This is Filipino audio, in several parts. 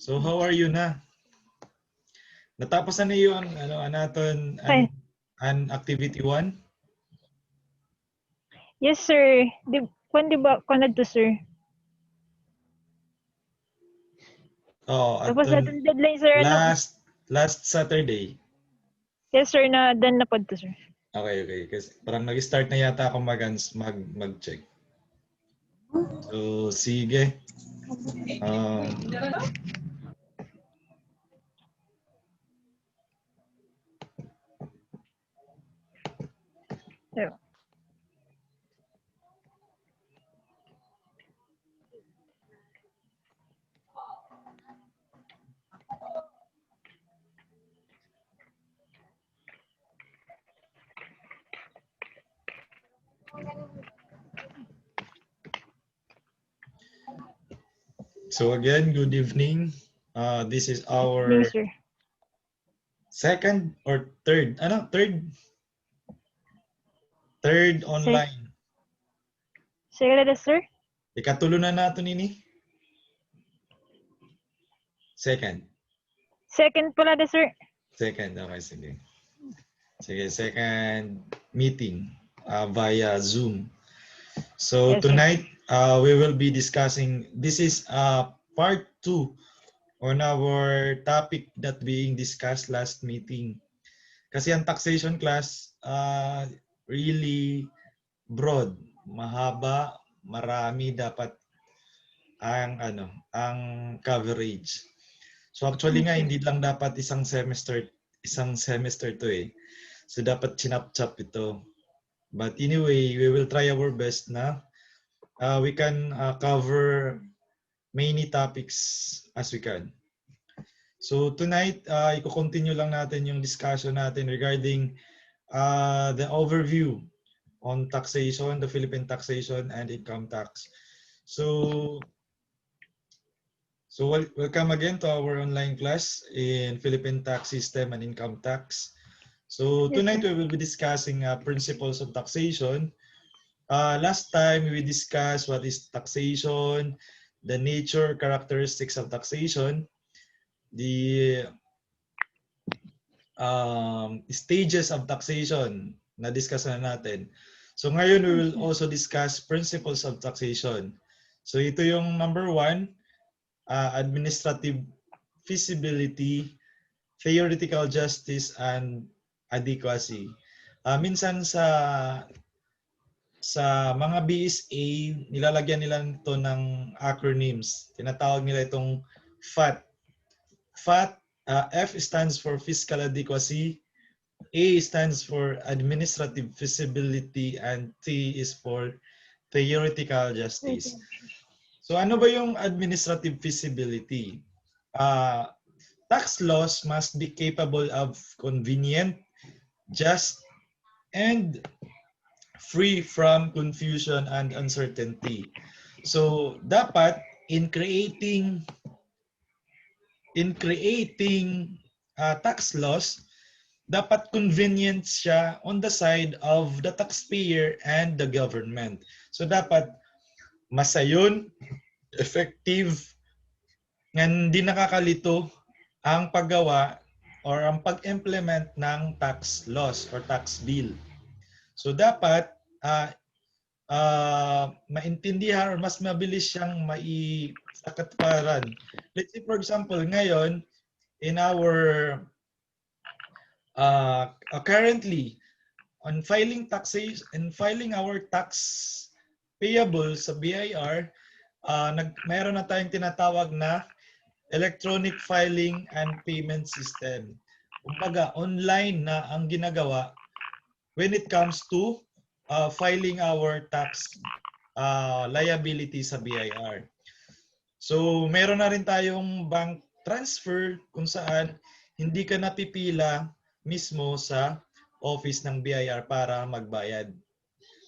So how are you na? Natapos na yung naton Hi. an activity 1? Yes, sir. Di ba kanad to, sir? Oh, Tapos aton natin deadline, sir, ano? last Saturday. Yes, sir, na done na pod to, sir. Okay. Kasi parang nag-start na yata ako mag-check. So, sige. Yeah. So again, good evening. This is our Sir. second or third, third online. Second, sir? Ikatulo na nato nini. Second. Second pala, sir. Second, okay, sige. Sige, second meeting via Zoom. So Yes, sir. tonight, we will be discussing, this is part 2 on our topic that being discussed last meeting. Kasi ang taxation class, really broad, mahaba, marami dapat ang coverage. So actually nga hindi lang dapat isang semester to eh. So dapat chinap-chap ito. But anyway, we will try our best na we can cover many topics as we can. So tonight, i-continue lang natin yung discussion natin regarding the overview on taxation, the Philippine taxation and income tax. So welcome again to our online class in Philippine tax system and income tax. So tonight we will be discussing principles of taxation. Last time we discussed what is taxation, the nature, characteristics of taxation, the stages of taxation na discuss na natin. So ngayon we will also discuss principles of taxation. So ito yung number 1, administrative feasibility, theoretical justice, and adequacy. Minsan sa mga BSA, nilalagyan nila ito ng acronyms. Tinatawag nila itong FAT. FAT, F stands for fiscal adequacy, A stands for administrative feasibility, and T is for theoretical justice. So ano ba yung administrative feasibility? Tax laws must be capable of convenient, just, and free from confusion and uncertainty. So dapat in creating tax laws, dapat convenient siya on the side of the taxpayer and the government. So dapat masayon, effective, nga hindi nakakalito ang paggawa or ang pag-implement ng tax laws or tax bill. So dapat maintindihan or mas mabilis siyang maisakatuparan. Let's say for example, ngayon in our currently on filing taxes and filing our tax payable sa BIR, mayroon na tayong tinatawag na electronic filing and payment system. Kumbaga, online na ang ginagawa when it comes to filing our tax liability sa BIR. So, meron na rin tayong bank transfer kung saan hindi ka napipila mismo sa office ng BIR para magbayad.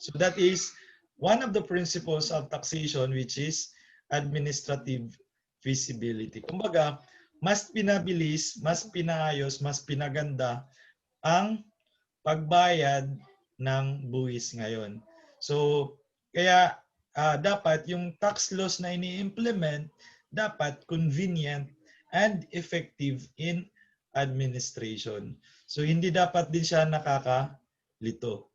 So that is one of the principles of taxation, which is administrative feasibility. Kumbaga, mas pinabilis, mas pinaayos, mas pinaganda ang pagbayad ng buwis ngayon. So, kaya dapat yung tax laws na ini-implement dapat convenient and effective in administration. So hindi dapat din siya nakakalito.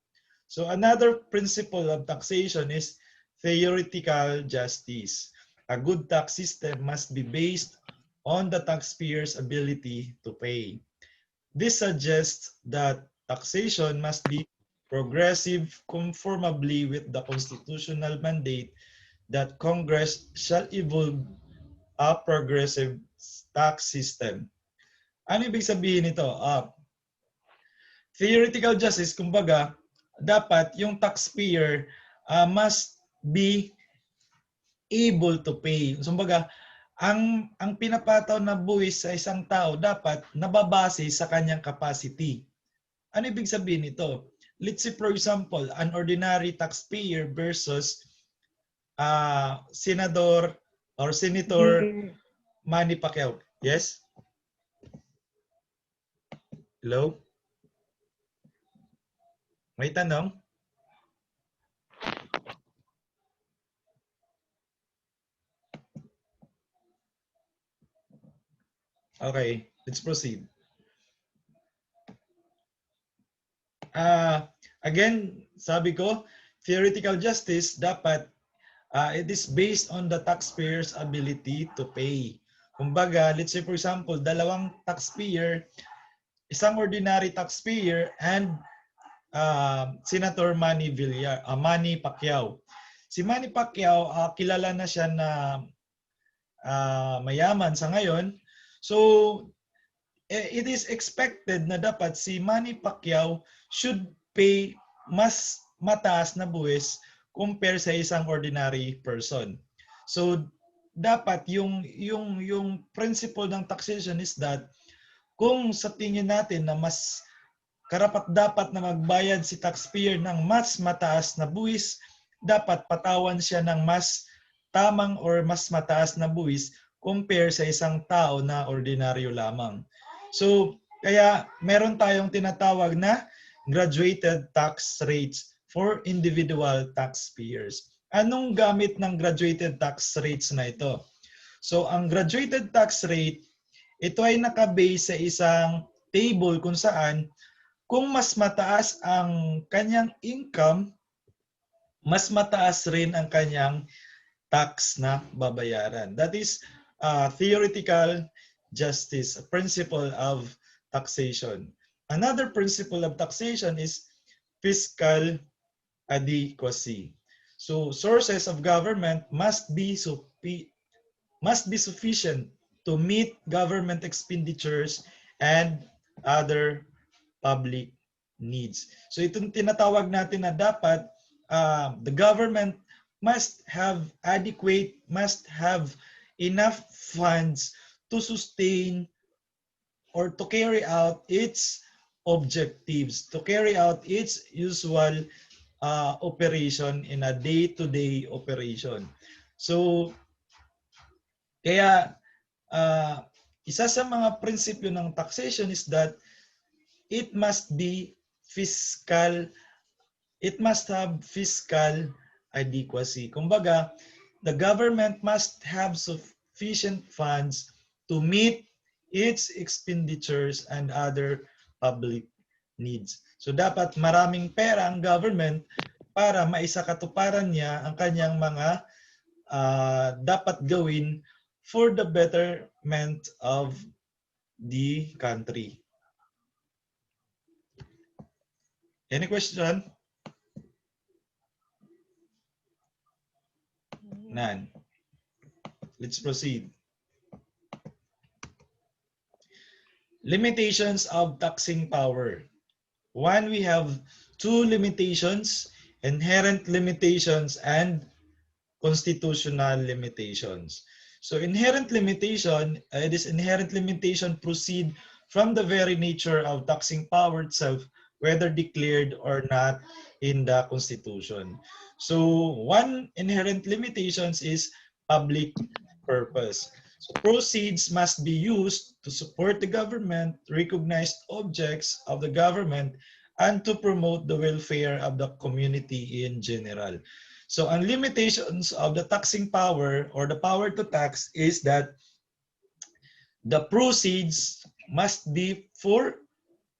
So another principle of taxation is theoretical justice. A good tax system must be based on the taxpayer's ability to pay. This suggests that taxation must be progressive conformably with the constitutional mandate that Congress shall evolve a progressive tax system. Ano ibig sabihin nito? Theoretical justice, kumbaga, dapat yung taxpayer must be able to pay. Kumbaga, ang pinapataw na buwis sa isang tao dapat nababase sa kanyang capacity. Ano ibig sabihin nito? Let's say for example, an ordinary taxpayer versus senador or senator Manny Pacquiao. Yes? Hello? May tanong? Okay, let's proceed. Again, sabi ko, theoretical justice dapat it is based on the taxpayer's ability to pay. Kumbaga, let's say for example, dalawang taxpayer, isang ordinary taxpayer and Senator Manny Pacquiao. Si Manny Pacquiao, kilala na siya na mayaman sa ngayon. So, it is expected na dapat si Manny Pacquiao should pay mas mataas na buwis compare sa isang ordinary person. So, dapat yung principle ng taxation is that kung sa tingin natin na mas karapat-dapat na magbayad si taxpayer ng mas mataas na buwis, dapat patawan siya ng mas tamang or mas mataas na buwis compare sa isang tao na ordinaryo lamang. So, kaya meron tayong tinatawag na graduated tax rates for individual taxpayers. Anong gamit ng graduated tax rates na ito? So, ang graduated tax rate, ito ay nakabase sa isang table kung saan kung mas mataas ang kanyang income, mas mataas rin ang kanyang tax na babayaran. That is theoretical justice, a principle of taxation. Another principle of taxation is fiscal adequacy. So sources of government must be sufficient to meet government expenditures and other public needs. So itong tinatawag natin na dapat the government must have enough funds to sustain or to carry out its objectives, to carry out its usual operation in a day-to-day operation. So, kaya isa sa mga prinsipyo ng taxation is that it must have fiscal adequacy. Kumbaga, the government must have sufficient funds to meet its expenditures and other public needs. So dapat maraming pera ang government para maisakatuparan niya ang kanyang mga dapat gawin for the betterment of the country. Any question? None. Let's proceed. Limitations of taxing power. One, we have two limitations, inherent limitations and constitutional limitations. So inherent limitation, this inherent limitation proceed from the very nature of taxing power itself, whether declared or not in the Constitution. So one inherent limitations is public purpose. So proceeds must be used to support the government, recognized objects of the government, and to promote the welfare of the community in general. So ang limitations of the taxing power or the power to tax is that the proceeds must be for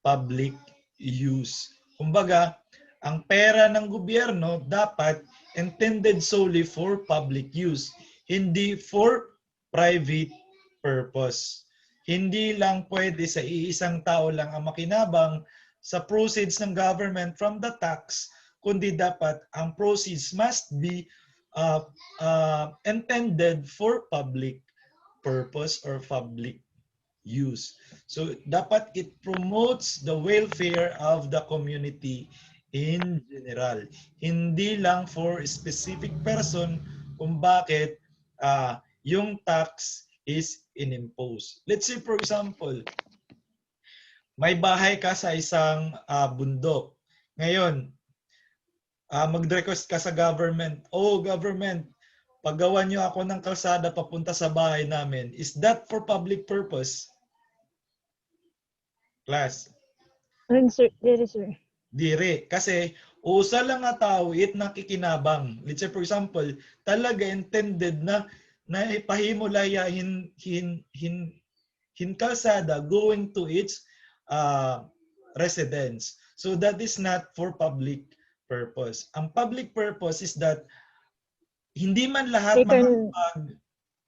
public use. Kumbaga, ang pera ng gobyerno dapat intended solely for public use, hindi for private purpose. Hindi lang pwede sa iisang tao lang ang makinabang sa proceeds ng government from the tax, kundi dapat ang proceeds must be intended for public purpose or public use. So dapat it promotes the welfare of the community in general. Hindi lang for specific person kung bakit yung tax is inimposed. Let's say for example, may bahay ka sa isang bundok. Ngayon, mag-request ka sa government, oh government, paggawan nyo ako ng kalsada papunta sa bahay namin. Is that for public purpose? Class. Sir, diri, sir. Dire. Kasi usa lang nga tao it nakikinabang. Let's say for example, talaga intended na ipahimo laya hin kalsada going to its residence. So that is not for public purpose. Ang public purpose is that hindi man lahat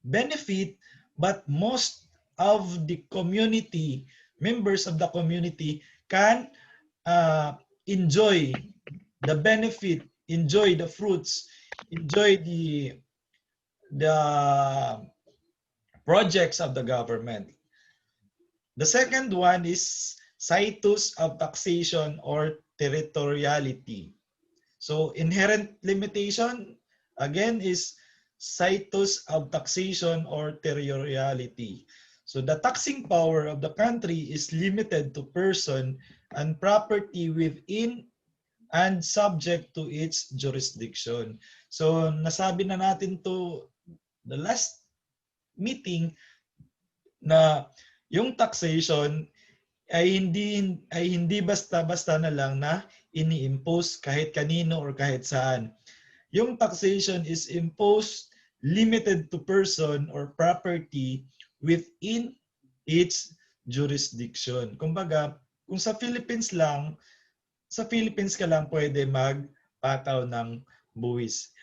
benefit, but most of the community, members of the community can enjoy the benefit, enjoy the fruits, enjoy the projects of the government. The second one is situs of taxation or territoriality. So inherent limitation again is situs of taxation or territoriality. So the taxing power of the country is limited to person and property within and subject to its jurisdiction. So nasabi na natin to the last meeting na yung taxation ay hindi basta-basta na lang na ini-impose kahit kanino or kahit saan. Yung taxation is imposed limited to person or property within its jurisdiction. Kumbaga, kung sa Philippines lang, sa Philippines ka lang pwede magpataw ng buwis.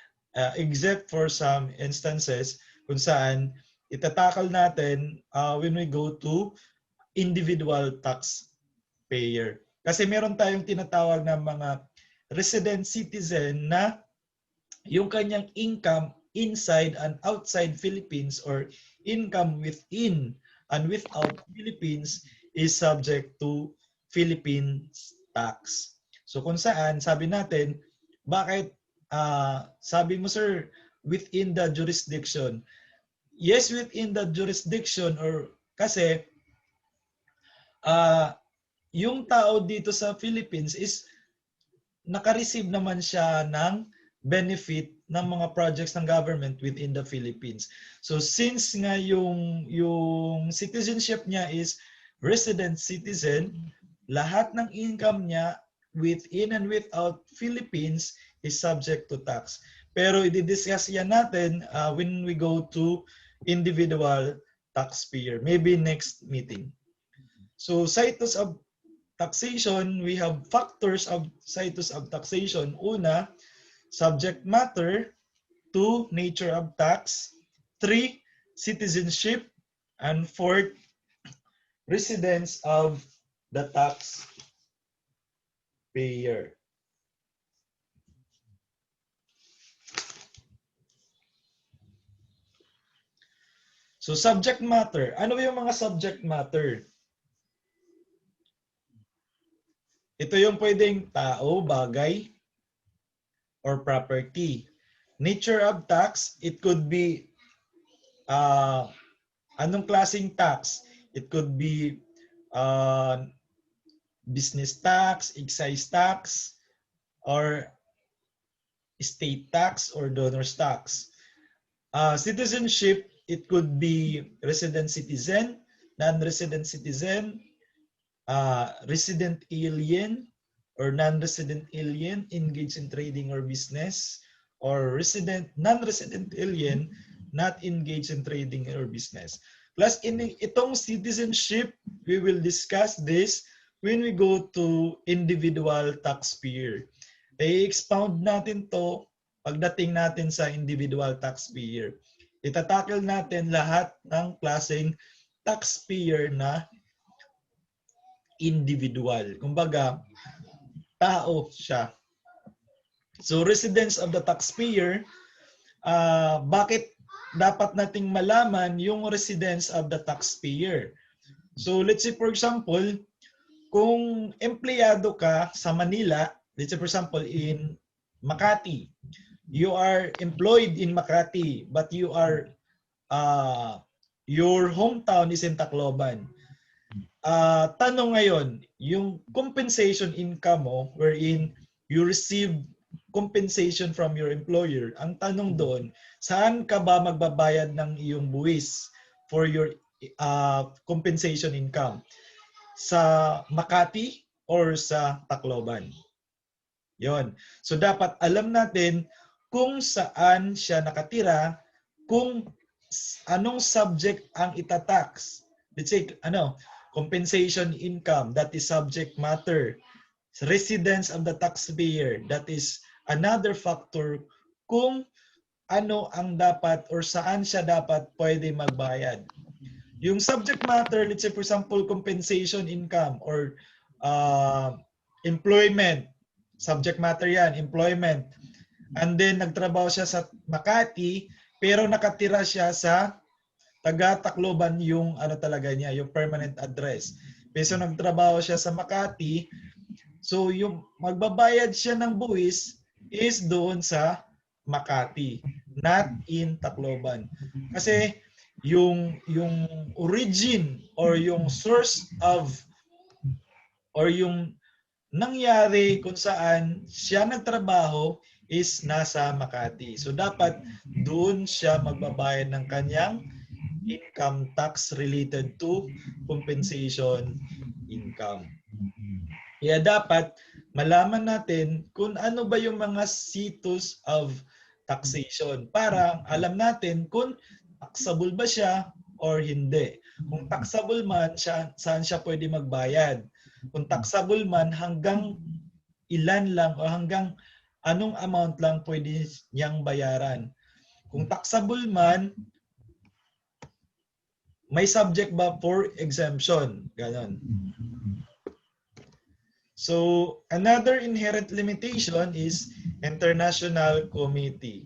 Except for some instances kung saan itatakal natin when we go to individual tax payer. Kasi meron tayong tinatawag na mga resident citizen na yung kanyang income inside and outside Philippines or income within and without Philippines is subject to Philippines tax. So kung saan, sabi natin, bakit sabi mo sir, within the jurisdiction? Yes, within the jurisdiction or kasi yung tao dito sa Philippines is naka-receive naman siya ng benefit ng mga projects ng government within the Philippines. So since nga yung citizenship niya is resident citizen, lahat ng income niya within and without Philippines is subject to tax. Pero i-discuss yan natin when we go to individual taxpayer, maybe next meeting. So situs of taxation, we have factors of situs of taxation. Una, subject matter. 2, nature of tax. 3, citizenship. And 4, residence of the tax payer. So subject matter. Ano yung mga subject matter? Ito yung pwedeng tao, bagay, or property. Nature of tax, it could be anong klaseng tax? It could be business tax, excise tax, or state tax, or donor's tax. Citizenship, it could be resident citizen, non-resident citizen, resident alien or non-resident alien engaged in trading or business, or non-resident alien not engaged in trading or business. Plus, itong citizenship, we will discuss this when we go to individual taxpayer. I-expound natin to pagdating natin sa individual taxpayer. Itatakil natin lahat ng klaseng taxpayer na individual. Kumbaga, tao siya. So, residence of the taxpayer, bakit dapat nating malaman yung residence of the taxpayer? So, let's say for example, kung empleyado ka sa Manila, let's say for example in Makati, you are employed in Makati, but you are, your hometown is in Tacloban. Tanong ngayon, yung compensation income mo wherein you receive compensation from your employer, ang tanong doon, saan ka ba magbabayad ng iyong buwis for your compensation income? Sa Makati or sa Tacloban? Yon. So dapat alam natin kung saan siya nakatira, kung anong subject ang itatax. Let's say, compensation income, that is subject matter. Residence of the taxpayer, that is another factor kung ano ang dapat or saan siya dapat pwede magbayad. Yung subject matter, let's say for example, compensation income or employment. Subject matter yan, employment. And then nagtrabaho siya sa Makati, pero nakatira siya sa taga-Tacloban yung talaga niya, yung permanent address. Pero nagtrabaho siya sa Makati, so yung magbabayad siya ng buwis is doon sa Makati, not in Tacloban. Kasi yung origin or yung source of or yung nangyari kung saan siya nagtrabaho is nasa Makati. So dapat doon siya magbabayad ng kanyang income tax related to compensation income. Kaya dapat malaman natin kung ano ba yung mga situs of taxation para alam natin kung taxable ba siya or hindi. Kung taxable man, saan siya pwede magbayad. Kung taxable man, hanggang ilan lang o hanggang anong amount lang pwede niyang bayaran. Kung taxable man, may subject ba for exemption? Ganon. So, another inherent limitation is international committee.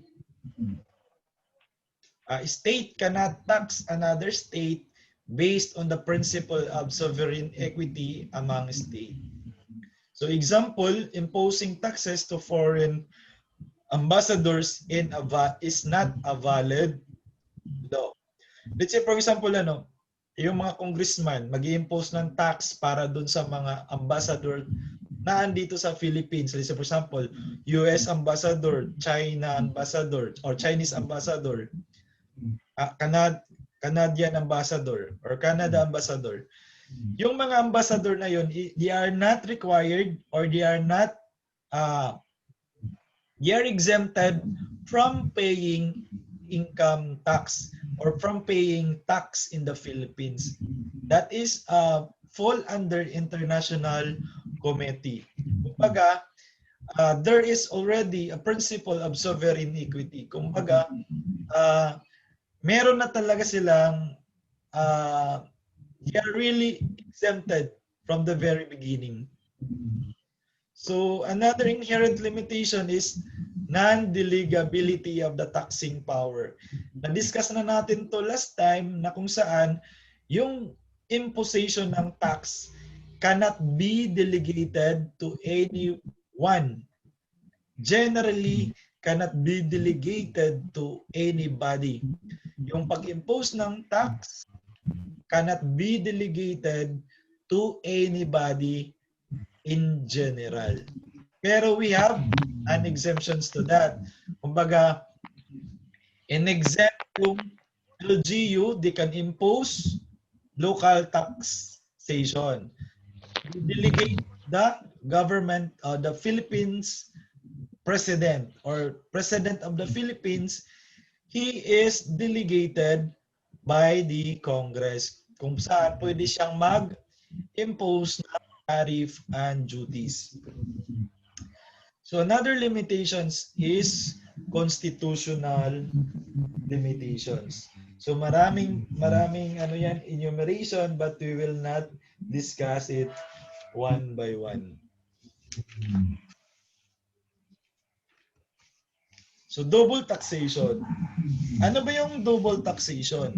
A state cannot tax another state based on the principle of sovereign equity among states. So, example, imposing taxes to foreign ambassadors is not a valid law. Let's say, for example, yung mga congressman mag-i-impose ng tax para dun sa mga ambassador na andito sa Philippines. Let's say, for example, US ambassador, China ambassador, or Chinese ambassador, Canadian ambassador, or Canada ambassador. Yung mga ambassador na yun, they are not required or they are exempted from paying income tax or from paying tax in the Philippines. That is fall under international committee. Kumbaga, there is already a principle of sovereign equity. Kumbaga, meron na talaga silang they are really exempted from the very beginning. So another inherent limitation is non-delegability of the taxing power. Na-discuss na natin to last time na kung saan yung imposition ng tax cannot be delegated to anyone. Generally, cannot be delegated to anybody. Yung pag-impose ng tax cannot be delegated to anybody in general. Pero we have an exemptions to that. Kumbaga, in exempt LGU, they can impose local taxation. We delegate the government, the Philippines president or president of the Philippines, he is delegated by the Congress kung saan pwede siyang mag-impose ng tariff and duties. So another limitations is constitutional limitations. So maraming ano yan enumeration but we will not discuss it one by one. So double taxation. Ano ba yung double taxation?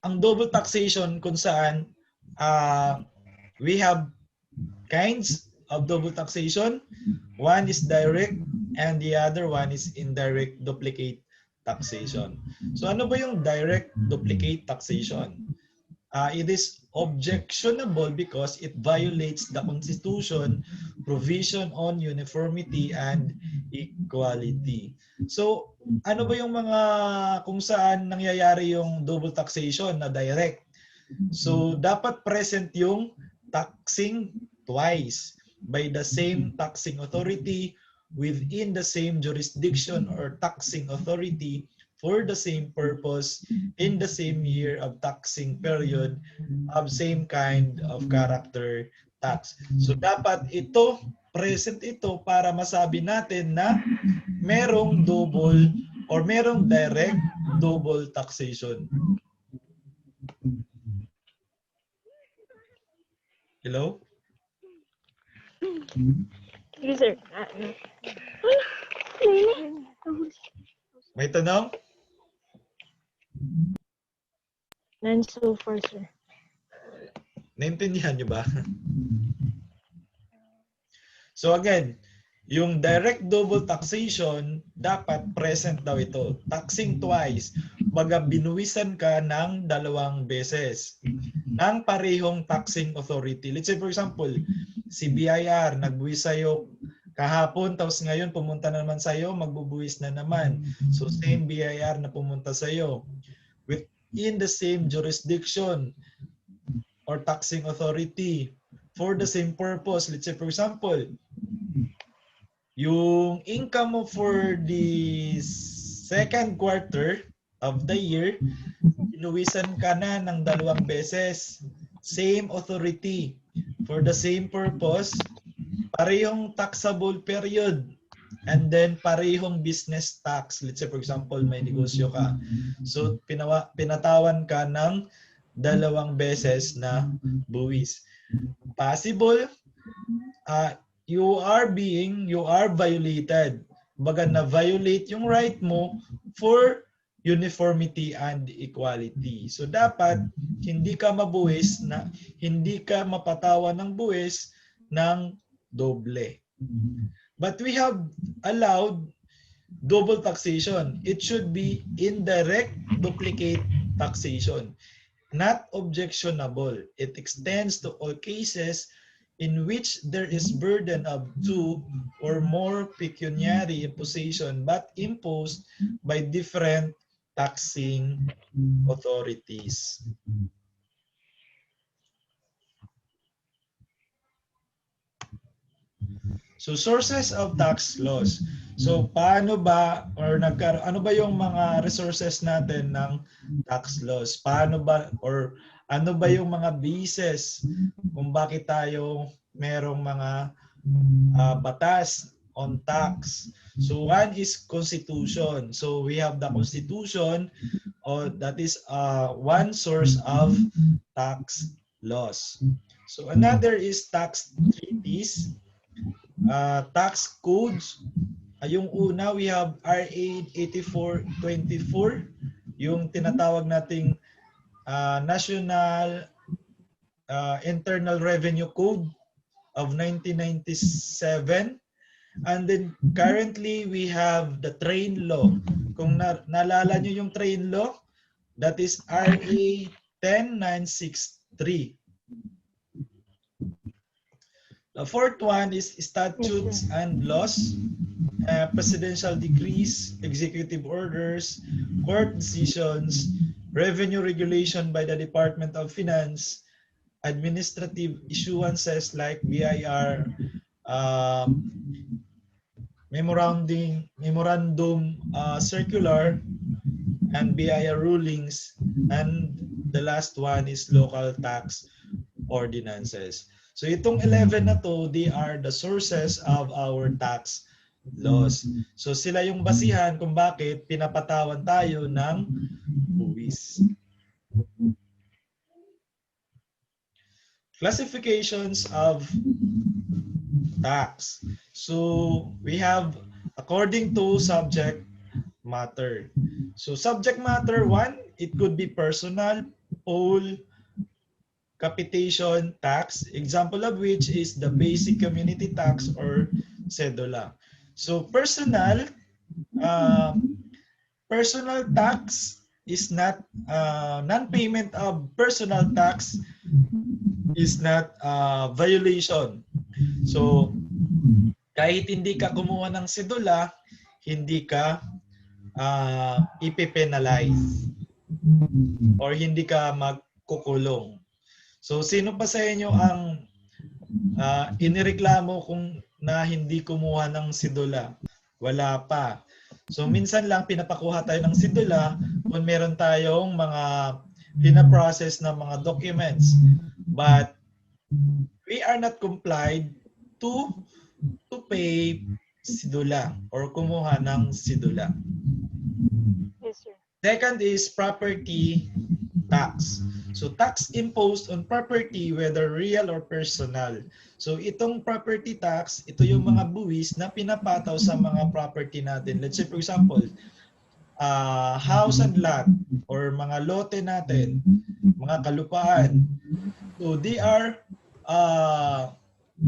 Ang double taxation kung saan we have kinds of double taxation. One is direct and the other one is indirect duplicate taxation. So ano ba yung direct duplicate taxation? It is objectionable because it violates the Constitution provision on uniformity and equality. So, ano ba yung mga kung saan nangyayari yung double taxation na direct? So, dapat present yung taxing twice by the same taxing authority within the same jurisdiction or taxing authority for the same purpose in the same year of taxing period of same kind of character tax. So dapat ito, present ito para masabi natin na merong double or merong direct double taxation. Hello? Yes, sir. May tanong? None so far, sir. Naintindihan nyo ba? So again, yung direct double taxation, dapat present daw ito. Taxing twice. Baga binuwisan ka ng dalawang beses ng parehong taxing authority. Let's say for example, si BIR nagbuwis sa'yo kahapon, tapos ngayon pumunta na naman sa'yo, magbubuwis na naman. So same BIR na pumunta sa'yo. Within the same jurisdiction or taxing authority for the same purpose. Let's say for example, yung income mo for the second quarter of the year, inuwisan ka na ng dalawang beses. Same authority for the same purpose, parehong taxable period, and then parehong business tax. Let's say for example, may negosyo ka. So pinatawan ka ng dalawang beses na buwis. Possible, you are violated. Baga na-violate yung right mo for uniformity and equality. So dapat hindi ka mabuwis na hindi ka mapatawan ng buwis ng doble. But we have allowed double taxation. It should be indirect duplicate taxation, not objectionable. It extends to all cases in which there is burden of two or more pecuniary imposition but imposed by different taxing authorities. So sources of tax laws. So paano ba or ano ba yung mga resources natin ng tax laws? Paano ba or ano ba yung mga basis kung bakit tayo merong mga batas on tax? So one is constitution. So we have the constitution, or that is one source of tax laws. So another is tax treaties. Tax codes. Yung una, we have RA 8424, yung tinatawag nating National Internal Revenue Code of 1997. And then currently, we have the train law. Kung naalala nyo yung train law, that is RA 10963. The fourth one is statutes and laws, presidential decrees, executive orders, court decisions, revenue regulation by the Department of Finance, administrative issuances like BIR, memorandum circular, and BIR rulings, and the last one is local tax ordinances. So itong 11 na to, they are the sources of our tax laws. So sila yung basihan kung bakit pinapatawan tayo ng buwis. Classifications of tax. So we have according to subject matter. So subject matter 1, it could be personal, poll, capitation tax, example of which is the basic community tax or cedula. So personal tax is not non-payment of personal tax is not violation. So kahit hindi ka kumuha ng sedula, hindi ka ipipenalize or hindi ka magkukulong. So sino pa sa inyo ang inireklamo kung na hindi kumuha ng sedula? Wala pa. So minsan lang pinapakuha tayo ng sedula kung meron tayong mga pinaprocess na mga documents. But we are not complied to pay sedula or kumuha ng sedula. Yes, sir. Second is property tax. So tax imposed on property whether real or personal. So itong property tax, ito yung mga buwis na pinapataw sa mga property natin. Let's say for example, house and lot or mga lote natin, mga kalupaan. So they are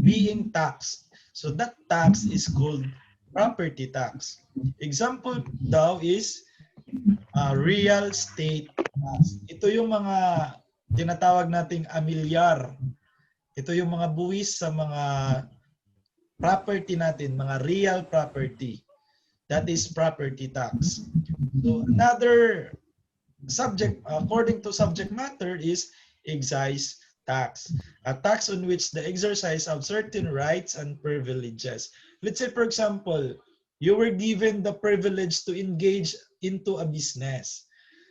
being taxed. So that tax is called property tax. Example daw is real estate tax. Ito yung mga tinatawag nating amilyar. Ito yung mga buwis sa mga property natin, mga real property. That is property tax. So another subject, according to subject matter, is excise tax. A tax on which the exercise of certain rights and privileges. Let's say, for example, you were given the privilege to engage into a business.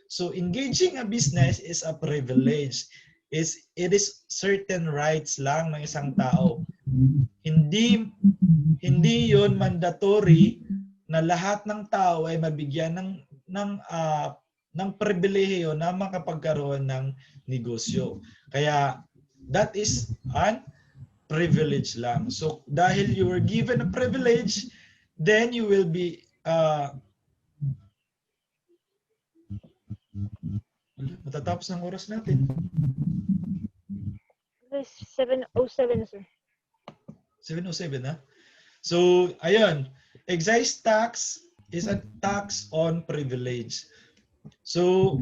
So engaging a business is a privilege. It is certain rights lang ng isang tao. Hindi 'yon mandatory na lahat ng tao ay mabigyan ng pribilehiyo na makapagkaroon ng negosyo. Kaya that is an privilege lang. So dahil you were given a privilege, then you will be matatapos ng oras natin. 7:07, sir. 7:07 na. So, ayun. Excise tax is a tax on privilege. So,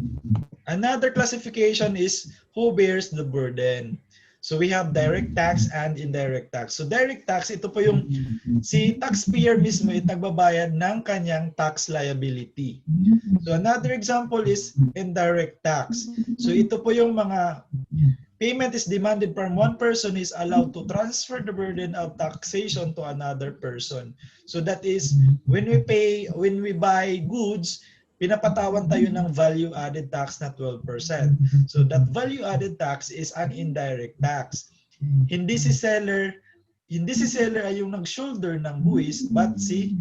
another classification is who bears the burden. So, we have direct tax and indirect tax. So, direct tax, ito po yung si taxpayer mismo ay nagbabayad ng kanyang tax liability. So, another example is indirect tax. So, ito po yung mga payment is demanded from one person is allowed to transfer the burden of taxation to another person. So that is when we buy goods, pinapatawan tayo ng value added tax na 12%. So that value added tax is an indirect tax. Hindi si seller ay yung nag-shoulder ng buwis, but si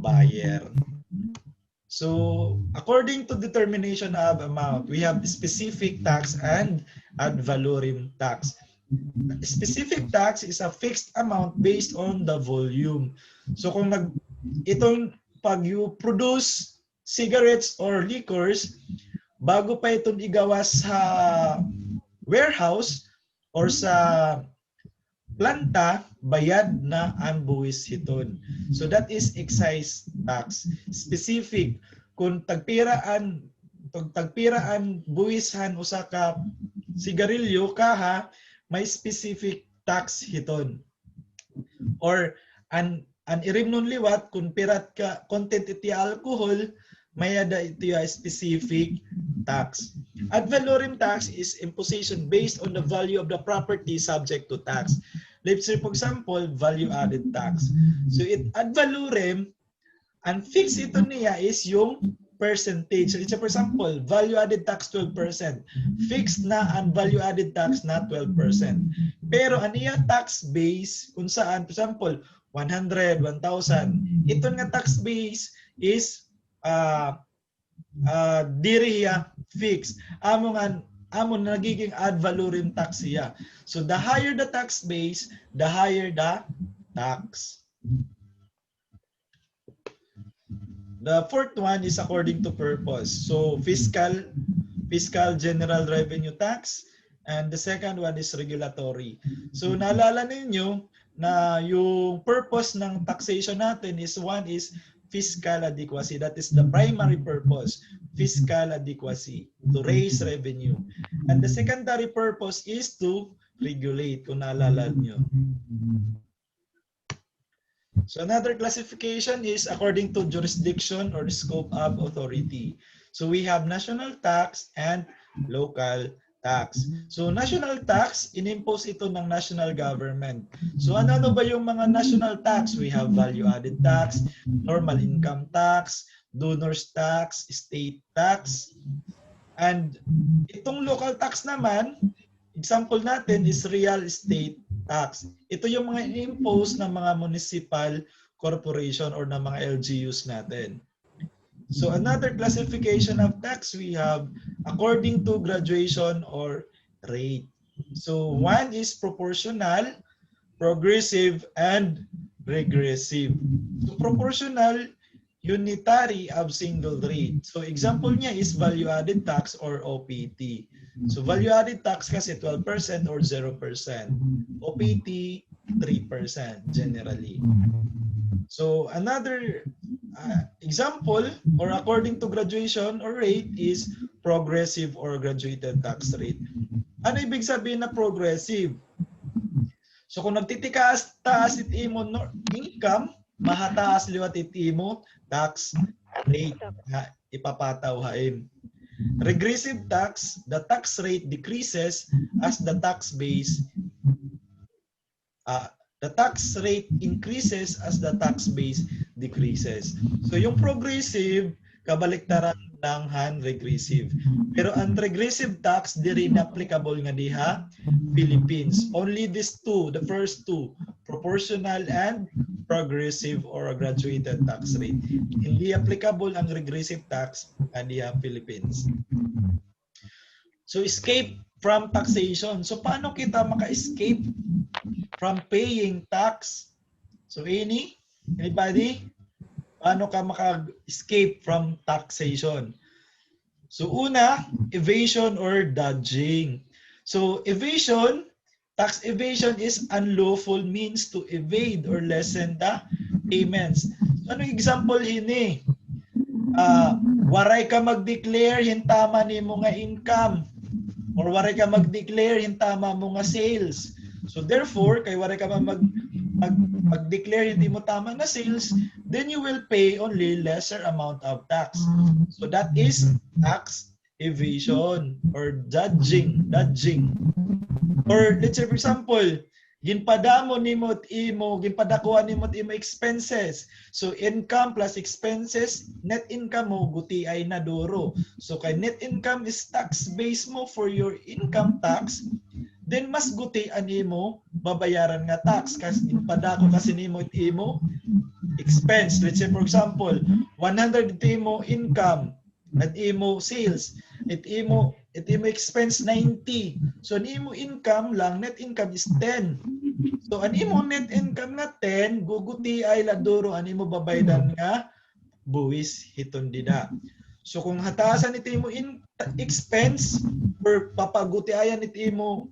buyer. So, according to determination of amount, we have specific tax and ad valorem tax. Specific tax is a fixed amount based on the volume. So, kung pag you produce cigarettes or liquors, bago pa itong igawa sa warehouse or sa planta, bayad na ang buwis hiton. So that is excise tax. Specific. Kung tagpiraan buwishan usa ka sigarilyo kaha, may specific tax hiton. Or an irimnon liwat kung pirat ka content iti alcohol, may ada iti specific tax. Ad valorem tax is imposition based on the value of the property subject to tax. Let's say, for example, value added tax. So ad valorem, ang fix ito niya is yung percentage. Let's say for example, value-added tax 12%. Fixed na ang value-added tax na 12%. Pero aniya tax base kung saan, for example, 100, 1,000. Ito nga tax base is diriya fixed. Amo nagiging ad valorem tax siya. So the higher the tax base, the higher the tax. The fourth one is according to purpose. So fiscal general revenue tax, and the second one is regulatory. So naalala ninyo na yung purpose ng taxation natin is one is fiscal adequacy. That is the primary purpose, fiscal adequacy, to raise revenue. And the secondary purpose is to regulate, kung naalala nyo. So another classification is according to jurisdiction or scope of authority. So we have national tax and local tax. So national tax, inimpose ito ng national government. So ano ba yung mga national tax? We have value-added tax, normal income tax, donors tax, estate tax. And itong local tax naman, example natin is real estate tax. Ito yung mga impose ng mga municipal corporation or ng mga LGUs natin. So another classification of tax we have according to graduation or rate. So one is proportional, progressive, and regressive. So proportional, unitary of single rate. So example niya is value-added tax or OPT. So value-added tax kasi 12% or 0%. OPT, 3% generally. So another example or according to graduation or rate is progressive or graduated tax rate. Ano ibig sabihin na progressive? So kung nagtitikas-taas it imo income, mahataas liwat it imo tax rate na ipapatawhain. Regressive tax, the tax rate decreases as the tax base the tax rate increases as the tax base decreases. So yung progressive, kabaliktaran ng regressive. Pero ang regressive tax, di rin applicable nga diha, Philippines. Only these two, the first two, proportional and progressive or graduated tax rate. Hindi applicable ang regressive tax nga diha, Philippines. So escape from taxation. So paano kita maka-escape from paying tax? So anybody? Paano ka maka-escape from taxation? So una, evasion or dodging. So evasion, tax evasion is unlawful means to evade or lessen the payments. So, ano example hini? Waray ka mag-declare hintama nimo nga income or waray ka mag-declare hintama mo nga sales. So therefore, kay waray ka mag-declare hindi mo tama na sales, then you will pay only lesser amount of tax. So that is tax evasion or dodging. Or let's say for example, ginpadamo nimo at imo, ginpadakuan nimo at imo expenses. So income plus expenses, net income mo guti ay naduro. So kay net income is tax base mo for your income tax, then mas guti animo babayaran nga tax kasi ginpadako kasi nimo at imo expense. Let's say for example, 100 ito imo income at imo sales, at imo expense 90. So nimo income lang, net income is 10. So animo net income nga 10, guguti ay laduro animo babaydan nga buwis hiton dida. So kung hatasan ito imo expense or papaguti ayan ito imo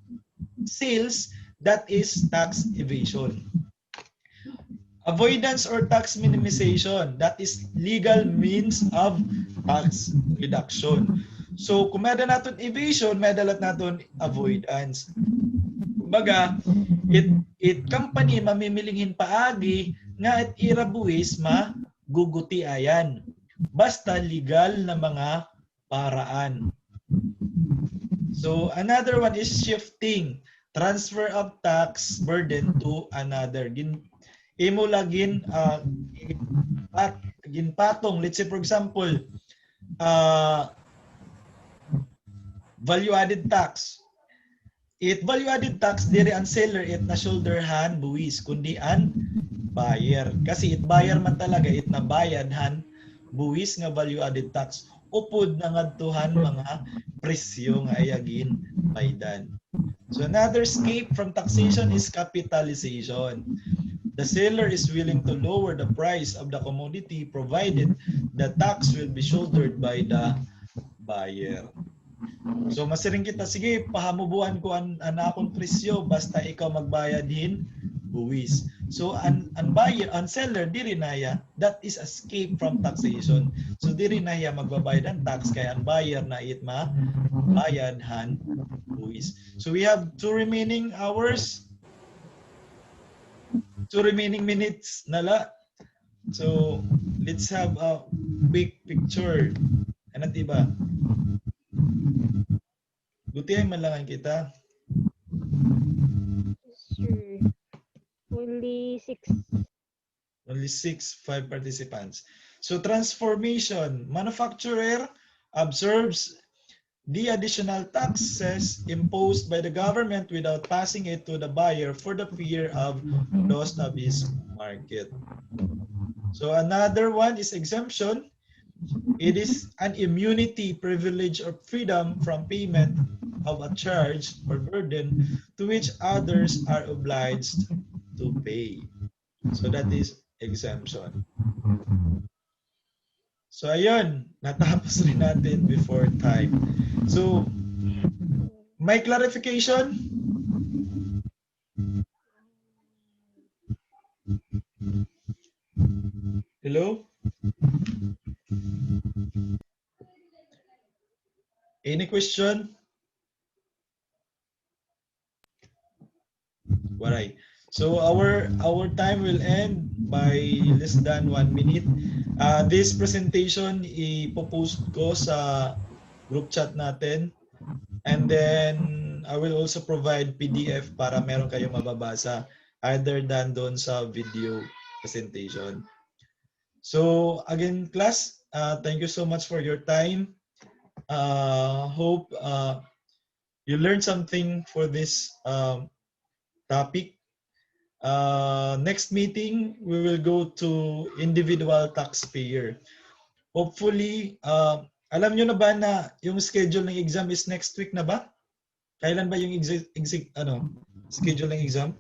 sales, that is tax evasion. Avoidance or tax minimization, that is legal means of tax reduction. So kung may natin evasion, may dalat natin avoidance. Kumbaga, it company mamimilinghin paagi nga at irabuwis maguguti ayan. Basta legal na mga paraan. So another one is shifting, transfer of tax burden to another. Imo lagin ginpatong, let's say for example, value-added tax. It value-added tax diri ang seller it na shoulderhan buwis kundi ang buyer. Kasi it buyer man talaga it na bayadhan buwis nga value-added tax upod na ngadtuhan mga presyo nga ayagin baydan. So another escape from taxation is capitalization. The seller is willing to lower the price of the commodity provided the tax will be shouldered by the buyer. So masiring kita, sige, pahamubuan ko ang akong presyo basta ikaw magbayad hin buwis. So ang buyer, ang seller diri naya, that is escape from taxation. So diri naya magbabayad ng tax kaya ang buyer na it bayad han buwis. So we have 2 remaining hours. 2 remaining minutes nala. So let's have a quick picture. Ano diba? Butihan man lang kita. Sir. Only 6. Only 5 participants. So transformation. Manufacturer absorbs the additional taxes imposed by the government without passing it to the buyer for the fear of loss of his market. So another one is exemption. It is an immunity, privilege, or freedom from payment of a charge or burden to which others are obliged to pay. So that is exemption. So ayun, natapos rin natin before time. So, may clarification? Hello? Any question? Alright. So our time will end by less than 1 minute. This presentation ipopost ko sa group chat natin. And then I will also provide PDF para meron kayong mababasa other than doon sa video presentation. So again, class, thank you so much for your time. Hope you learned something for this topic. Next meeting, we will go to individual taxpayer. Hopefully, alam nyo na ba na yung schedule ng exam is next week na ba? Kailan ba yung schedule ng exam?